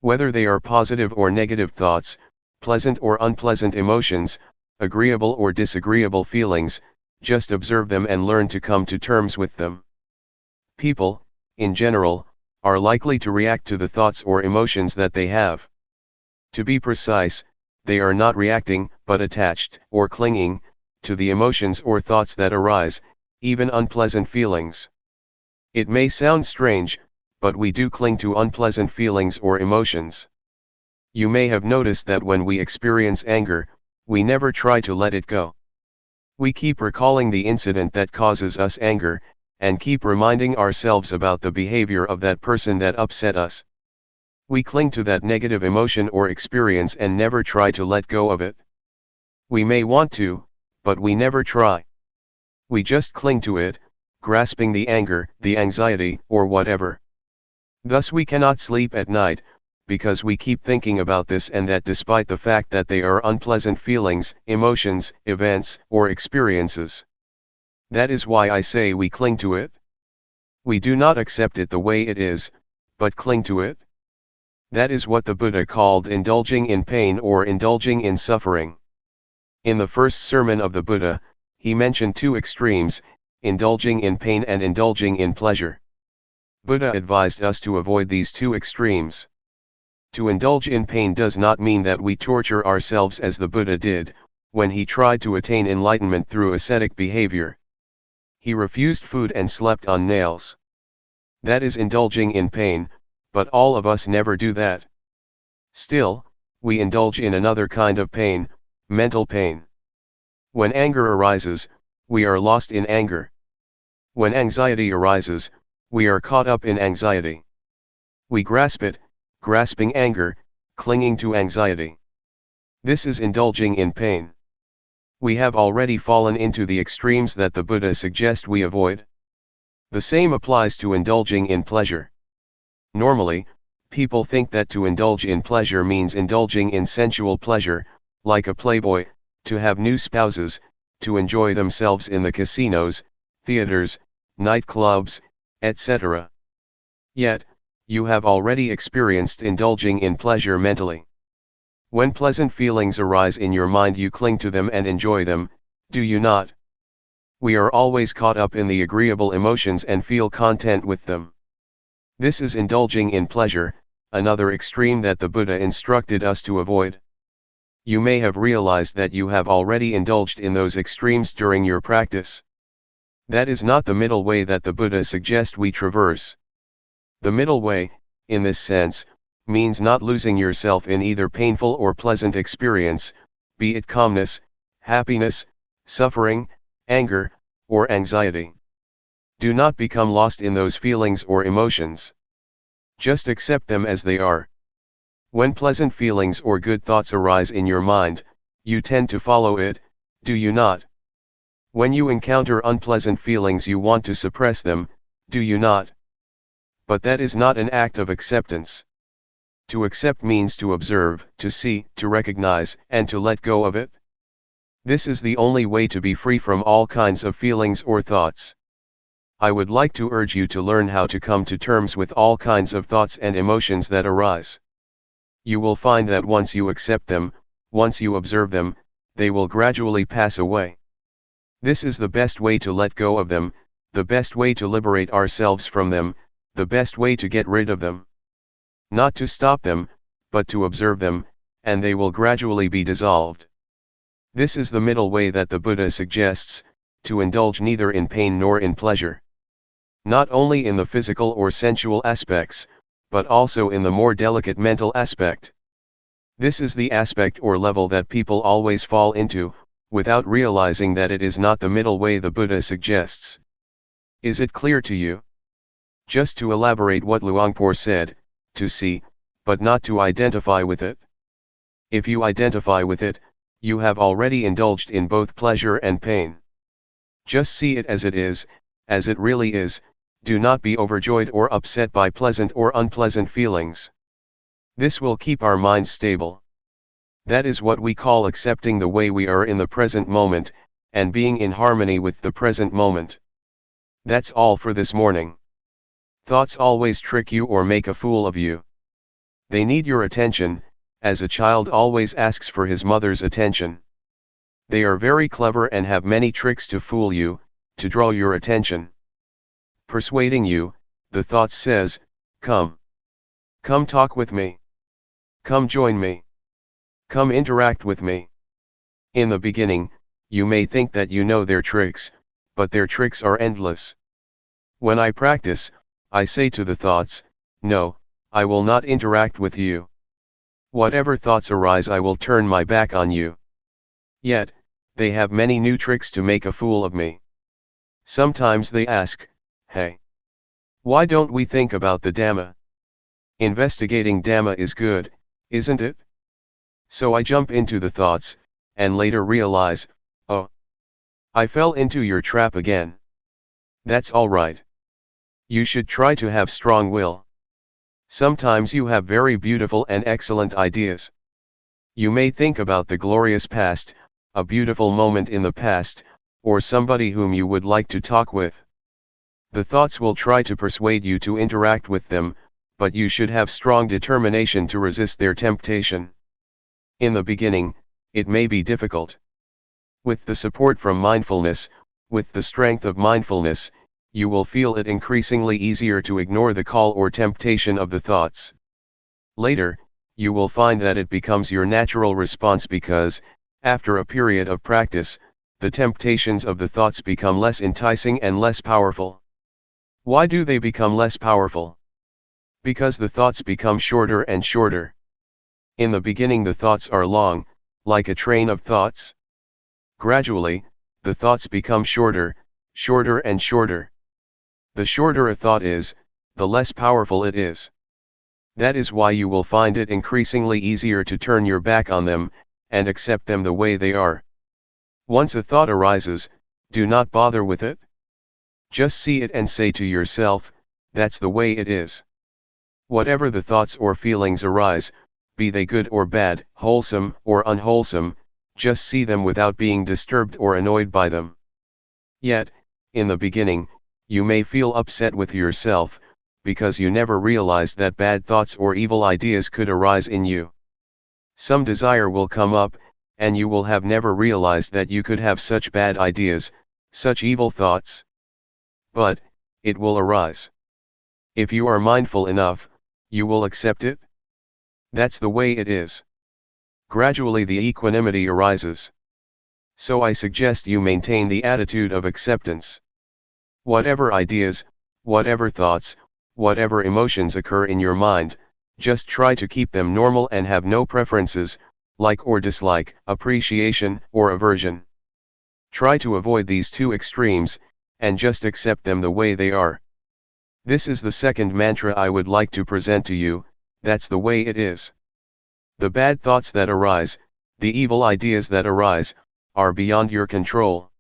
Whether they are positive or negative thoughts, pleasant or unpleasant emotions, agreeable or disagreeable feelings, just observe them and learn to come to terms with them. People, in general, are likely to react to the thoughts or emotions that they have. To be precise, they are not reacting, but attached, or clinging, to the emotions or thoughts that arise, even unpleasant feelings. It may sound strange, but we do cling to unpleasant feelings or emotions. You may have noticed that when we experience anger, we never try to let it go. We keep recalling the incident that causes us anger, and keep reminding ourselves about the behavior of that person that upset us. We cling to that negative emotion or experience and never try to let go of it. We may want to, but we never try. We just cling to it, grasping the anger, the anxiety, or whatever. Thus we cannot sleep at night, because we keep thinking about this and that despite the fact that they are unpleasant feelings, emotions, events, or experiences. That is why I say we cling to it. We do not accept it the way it is, but cling to it. That is what the Buddha called indulging in pain or indulging in suffering. In the first sermon of the Buddha, he mentioned two extremes, indulging in pain and indulging in pleasure. Buddha advised us to avoid these two extremes. To indulge in pain does not mean that we torture ourselves as the Buddha did, when he tried to attain enlightenment through ascetic behavior. He refused food and slept on nails. That is indulging in pain, but all of us never do that. Still, we indulge in another kind of pain, mental pain. When anger arises, we are lost in anger. When anxiety arises, we are caught up in anxiety. We grasp it, grasping anger, clinging to anxiety. This is indulging in pain. We have already fallen into the extremes that the Buddha suggests we avoid. The same applies to indulging in pleasure. Normally, people think that to indulge in pleasure means indulging in sensual pleasure, like a playboy, to have new spouses, to enjoy themselves in the casinos, theaters, nightclubs, etc. Yet, you have already experienced indulging in pleasure mentally. When pleasant feelings arise in your mind, you cling to them and enjoy them, do you not? We are always caught up in the agreeable emotions and feel content with them. This is indulging in pleasure, another extreme that the Buddha instructed us to avoid. You may have realized that you have already indulged in those extremes during your practice. That is not the middle way that the Buddha suggests we traverse. The middle way, in this sense, means not losing yourself in either painful or pleasant experience, be it calmness, happiness, suffering, anger, or anxiety. Do not become lost in those feelings or emotions. Just accept them as they are. When pleasant feelings or good thoughts arise in your mind, you tend to follow it, do you not? When you encounter unpleasant feelings, you want to suppress them, do you not? But that is not an act of acceptance. To accept means to observe, to see, to recognize, and to let go of it. This is the only way to be free from all kinds of feelings or thoughts. I would like to urge you to learn how to come to terms with all kinds of thoughts and emotions that arise. You will find that once you accept them, once you observe them, they will gradually pass away. This is the best way to let go of them, the best way to liberate ourselves from them, the best way to get rid of them. Not to stop them, but to observe them, and they will gradually be dissolved. This is the middle way that the Buddha suggests, to indulge neither in pain nor in pleasure. Not only in the physical or sensual aspects, but also in the more delicate mental aspect. This is the aspect or level that people always fall into, without realizing that it is not the middle way the Buddha suggests. Is it clear to you? Just to elaborate what Luangpor said, to see, but not to identify with it. If you identify with it, you have already indulged in both pleasure and pain. Just see it as it really is, do not be overjoyed or upset by pleasant or unpleasant feelings. This will keep our minds stable. That is what we call accepting the way we are in the present moment, and being in harmony with the present moment. That's all for this morning. Thoughts always trick you or make a fool of you. They need your attention, as a child always asks for his mother's attention. They are very clever and have many tricks to fool you, to draw your attention. Persuading you, the thought says, come. Come talk with me. Come join me. Come interact with me. In the beginning, you may think that you know their tricks, but their tricks are endless. When I practice, I say to the thoughts, no, I will not interact with you. Whatever thoughts arise, I will turn my back on you. Yet, they have many new tricks to make a fool of me. Sometimes they ask, hey, why don't we think about the Dhamma? Investigating Dhamma is good, isn't it? So I jump into the thoughts, and later realize, oh, I fell into your trap again. That's all right. You should try to have strong will. Sometimes you have very beautiful and excellent ideas. You may think about the glorious past, a beautiful moment in the past, or somebody whom you would like to talk with. The thoughts will try to persuade you to interact with them, but you should have strong determination to resist their temptation. In the beginning, it may be difficult. With the support from mindfulness, with the strength of mindfulness, you will feel it increasingly easier to ignore the call or temptation of the thoughts. Later, you will find that it becomes your natural response because, after a period of practice, the temptations of the thoughts become less enticing and less powerful. Why do they become less powerful? Because the thoughts become shorter and shorter. In the beginning the thoughts are long, like a train of thoughts. Gradually, the thoughts become shorter, shorter and shorter. The shorter a thought is, the less powerful it is. That is why you will find it increasingly easier to turn your back on them, and accept them the way they are. Once a thought arises, do not bother with it. Just see it and say to yourself, that's the way it is. Whatever the thoughts or feelings arise, be they good or bad, wholesome or unwholesome, just see them without being disturbed or annoyed by them. Yet, in the beginning, you may feel upset with yourself, because you never realized that bad thoughts or evil ideas could arise in you. Some desire will come up, and you will have never realized that you could have such bad ideas, such evil thoughts. But, it will arise. If you are mindful enough, you will accept it. That's the way it is. Gradually the equanimity arises. So I suggest you maintain the attitude of acceptance. Whatever ideas, whatever thoughts, whatever emotions occur in your mind, just try to keep them normal and have no preferences, like or dislike, appreciation or aversion. Try to avoid these two extremes, and just accept them the way they are. This is the second mantra I would like to present to you, that's the way it is. The bad thoughts that arise, the evil ideas that arise, are beyond your control.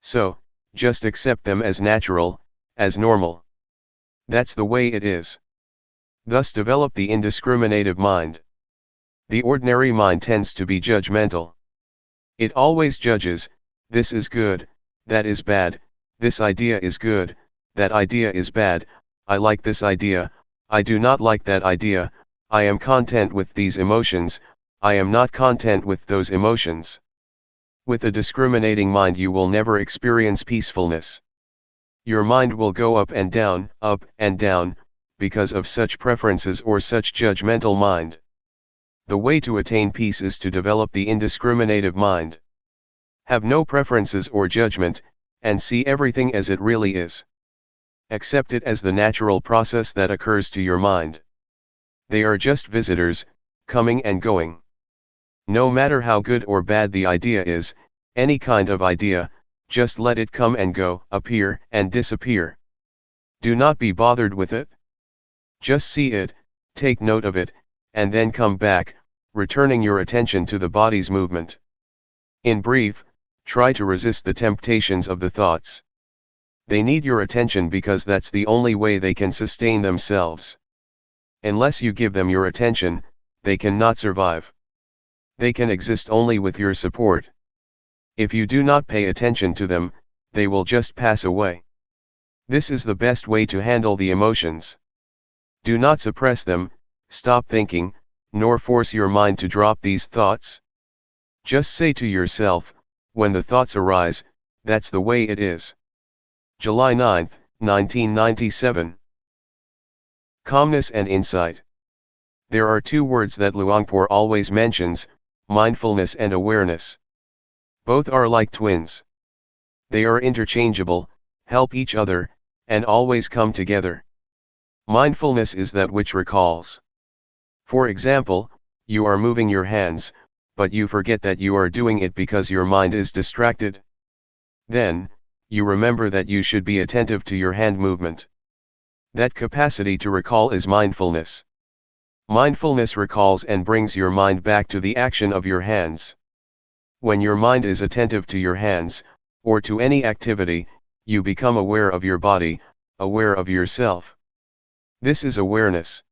So, just accept them as natural, as normal. That's the way it is. Thus develop the indiscriminative mind. The ordinary mind tends to be judgmental. It always judges, this is good, that is bad, this idea is good, that idea is bad, I like this idea, I do not like that idea, I am content with these emotions, I am not content with those emotions. With a discriminating mind you will never experience peacefulness. Your mind will go up and down, because of such preferences or such judgmental mind. The way to attain peace is to develop the indiscriminative mind. Have no preferences or judgment, and see everything as it really is. Accept it as the natural process that occurs to your mind. They are just visitors, coming and going. No matter how good or bad the idea is, any kind of idea, just let it come and go, appear and disappear. Do not be bothered with it. Just see it, take note of it, and then come back, returning your attention to the body's movement. In brief, try to resist the temptations of the thoughts. They need your attention because that's the only way they can sustain themselves. Unless you give them your attention, they cannot survive. They can exist only with your support. If you do not pay attention to them, they will just pass away. This is the best way to handle the emotions. Do not suppress them, stop thinking, nor force your mind to drop these thoughts. Just say to yourself, when the thoughts arise, that's the way it is. July 9, 1997. Calmness and insight. There are two words that Luangpor always mentions, mindfulness and awareness. Both are like twins. They are interchangeable, help each other, and always come together. Mindfulness is that which recalls. For example, you are moving your hands, but you forget that you are doing it because your mind is distracted. Then, you remember that you should be attentive to your hand movement. That capacity to recall is mindfulness. Mindfulness recalls and brings your mind back to the action of your hands. When your mind is attentive to your hands, or to any activity, you become aware of your body, aware of yourself. This is awareness.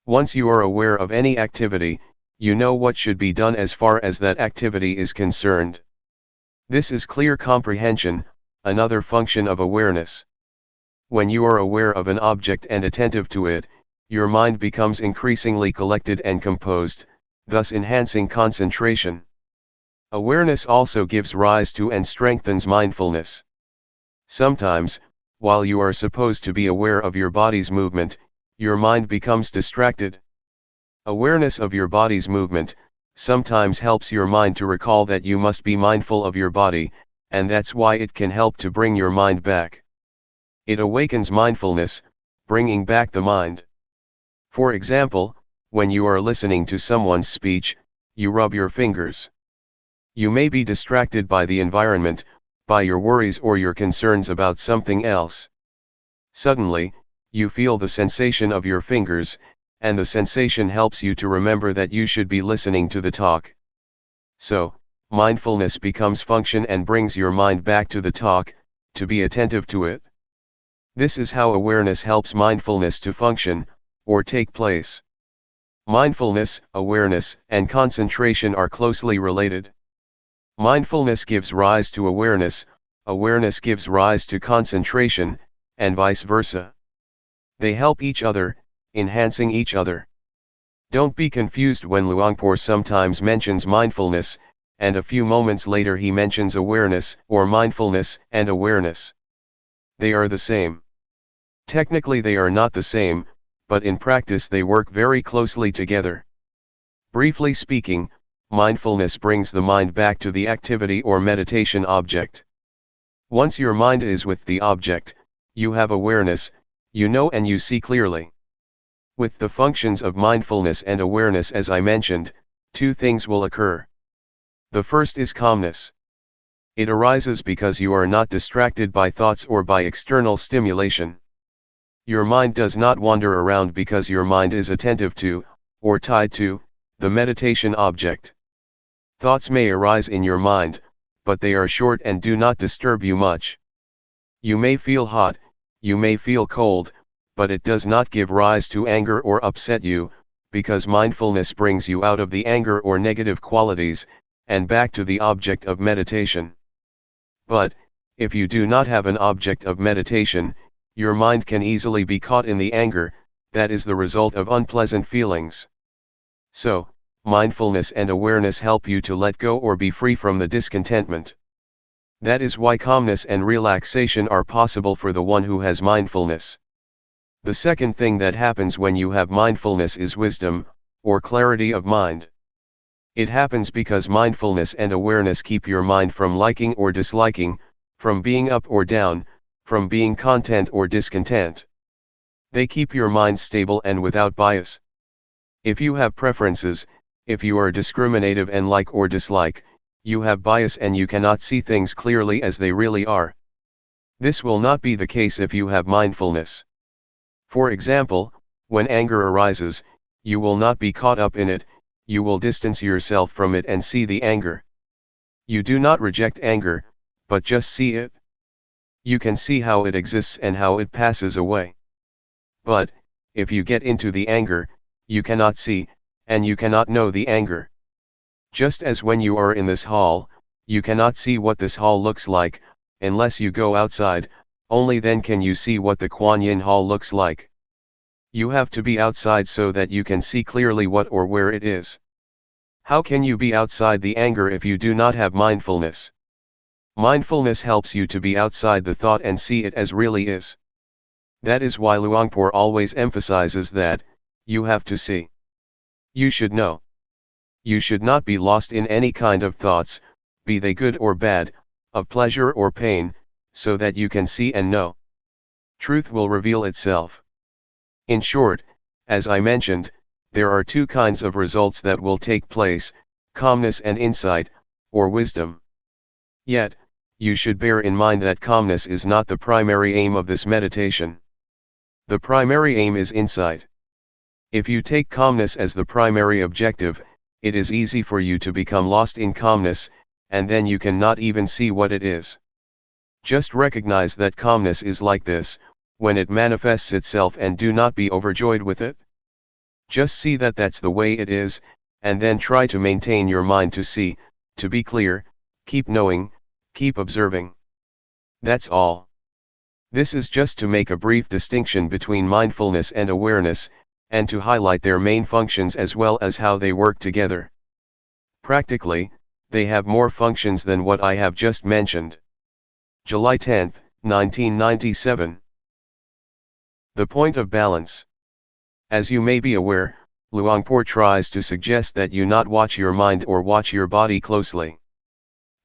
Once you are aware of any activity, you know what should be done as far as that activity is concerned. This is clear comprehension, another function of awareness. When you are aware of an object and attentive to it, your mind becomes increasingly collected and composed, thus enhancing concentration. Awareness also gives rise to and strengthens mindfulness. Sometimes, while you are supposed to be aware of your body's movement, your mind becomes distracted. Awareness of your body's movement sometimes helps your mind to recall that you must be mindful of your body, and that's why it can help to bring your mind back. It awakens mindfulness, bringing back the mind. For example, when you are listening to someone's speech, you rub your fingers. You may be distracted by the environment, by your worries or your concerns about something else. Suddenly, you feel the sensation of your fingers, and the sensation helps you to remember that you should be listening to the talk. So, mindfulness becomes function and brings your mind back to the talk, to be attentive to it. This is how awareness helps mindfulness to function, or take place. Mindfulness, awareness, and concentration are closely related. Mindfulness gives rise to awareness, awareness gives rise to concentration, and vice versa. They help each other, enhancing each other. Don't be confused when Luangpor sometimes mentions mindfulness, and a few moments later he mentions awareness or mindfulness and awareness. They are the same. Technically they are not the same, but in practice they work very closely together. Briefly speaking, mindfulness brings the mind back to the activity or meditation object. Once your mind is with the object, you have awareness, you know and you see clearly. With the functions of mindfulness and awareness as I mentioned, two things will occur. The first is calmness. It arises because you are not distracted by thoughts or by external stimulation. Your mind does not wander around because your mind is attentive to, or tied to, the meditation object. Thoughts may arise in your mind, but they are short and do not disturb you much. You may feel hot, you may feel cold, but it does not give rise to anger or upset you, because mindfulness brings you out of the anger or negative qualities, and back to the object of meditation. But, if you do not have an object of meditation, your mind can easily be caught in the anger, that is the result of unpleasant feelings. So, mindfulness and awareness help you to let go or be free from the discontentment. That is why calmness and relaxation are possible for the one who has mindfulness. The second thing that happens when you have mindfulness is wisdom, or clarity of mind. It happens because mindfulness and awareness keep your mind from liking or disliking, from being up or down, from being content or discontent. They keep your mind stable and without bias. If you have preferences, if you are discriminative and like or dislike, you have bias and you cannot see things clearly as they really are. This will not be the case if you have mindfulness. For example, when anger arises, you will not be caught up in it, you will distance yourself from it and see the anger. You do not reject anger, but just see it. You can see how it exists and how it passes away. But, if you get into the anger, you cannot see, and you cannot know the anger. Just as when you are in this hall, you cannot see what this hall looks like, unless you go outside, only then can you see what the Kuan Yin Hall looks like. You have to be outside so that you can see clearly what or where it is. How can you be outside the anger if you do not have mindfulness? Mindfulness helps you to be outside the thought and see it as really is. That is why Luangpor always emphasizes that, you have to see. You should know. You should not be lost in any kind of thoughts, be they good or bad, of pleasure or pain, so that you can see and know. Truth will reveal itself. In short, as I mentioned, there are two kinds of results that will take place, calmness and insight, or wisdom. Yet, you should bear in mind that calmness is not the primary aim of this meditation. The primary aim is insight. If you take calmness as the primary objective, it is easy for you to become lost in calmness, and then you cannot even see what it is. Just recognize that calmness is like this, when it manifests itself, and do not be overjoyed with it. Just see that that's the way it is, and then try to maintain your mind to see, to be clear, keep knowing, keep observing. That's all. This is just to make a brief distinction between mindfulness and awareness, and to highlight their main functions as well as how they work together. Practically, they have more functions than what I have just mentioned. July 10, 1997. The point of balance. As you may be aware, Luangpor tries to suggest that you not watch your mind or watch your body closely.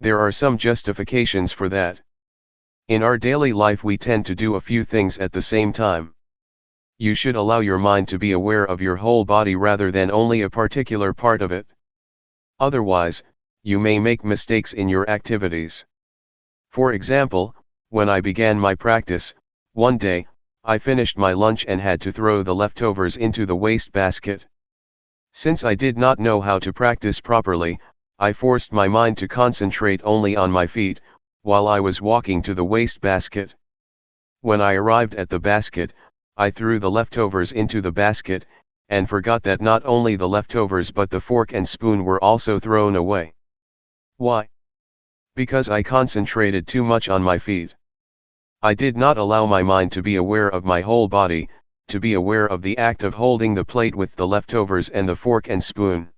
There are some justifications for that. In our daily life we tend to do a few things at the same time. You should allow your mind to be aware of your whole body rather than only a particular part of it. Otherwise, you may make mistakes in your activities. For example, when I began my practice, one day, I finished my lunch and had to throw the leftovers into the waste basket. Since I did not know how to practice properly, I forced my mind to concentrate only on my feet, while I was walking to the waste basket. When I arrived at the basket, I threw the leftovers into the basket, and forgot that not only the leftovers but the fork and spoon were also thrown away. Why? Because I concentrated too much on my feet. I did not allow my mind to be aware of my whole body, to be aware of the act of holding the plate with the leftovers and the fork and spoon.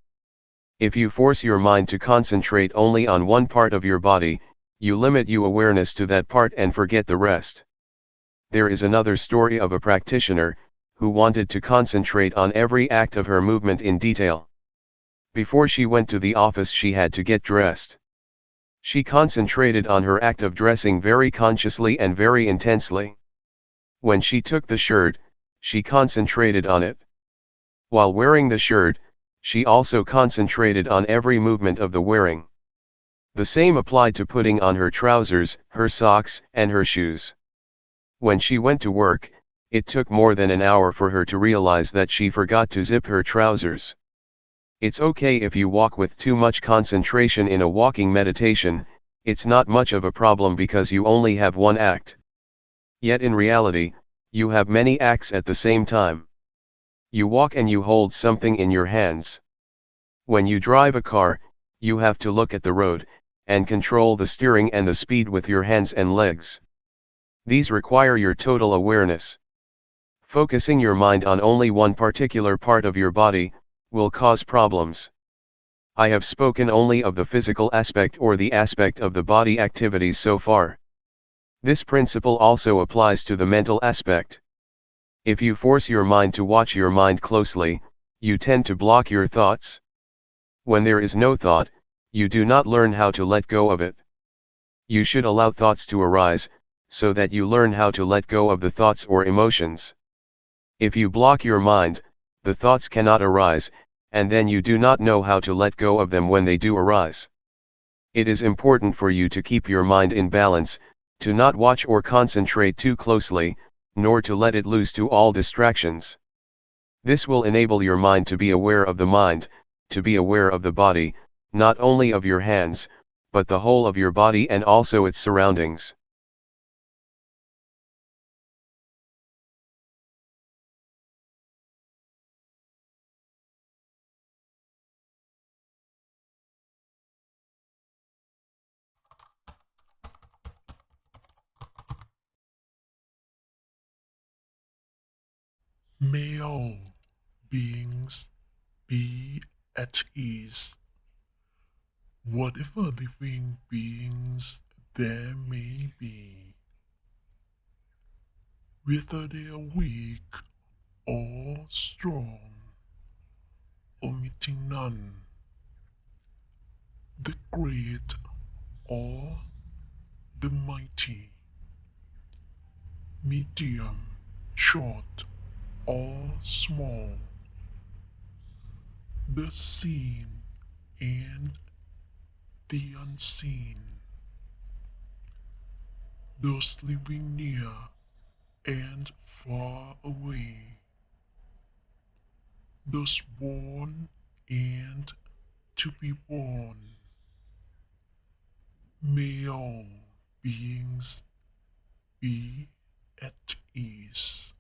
If you force your mind to concentrate only on one part of your body, you limit your awareness to that part and forget the rest. There is another story of a practitioner, who wanted to concentrate on every act of her movement in detail. Before she went to the office she had to get dressed. She concentrated on her act of dressing very consciously and very intensely. When she took the shirt, she concentrated on it. While wearing the shirt, she also concentrated on every movement of the wearing. The same applied to putting on her trousers, her socks, and her shoes. When she went to work, it took more than an hour for her to realize that she forgot to zip her trousers. It's okay if you walk with too much concentration in a walking meditation, it's not much of a problem because you only have one act. Yet in reality, You have many acts at the same time. You walk and you hold something in your hands. When you drive a car, you have to look at the road, and control the steering and the speed with your hands and legs. These require your total awareness. Focusing your mind on only one particular part of your body, will cause problems. I have spoken only of the physical aspect or the aspect of the body activities so far. This principle also applies to the mental aspect. If you force your mind to watch your mind closely, you tend to block your thoughts. When there is no thought, you do not learn how to let go of it. You should allow thoughts to arise, so that you learn how to let go of the thoughts or emotions. If you block your mind, the thoughts cannot arise, and then you do not know how to let go of them when they do arise. It is important for you to keep your mind in balance, to not watch or concentrate too closely, nor to let it loose to all distractions. This will enable your mind to be aware of the mind, to be aware of the body, not only of your hands, but the whole of your body and also its surroundings. May all beings be at ease. Whatever living beings there may be, whether they are weak or strong, omitting none, the great or the mighty, medium, short or small, the seen and the unseen, those living near and far away, those born and to be born. May all beings be at ease.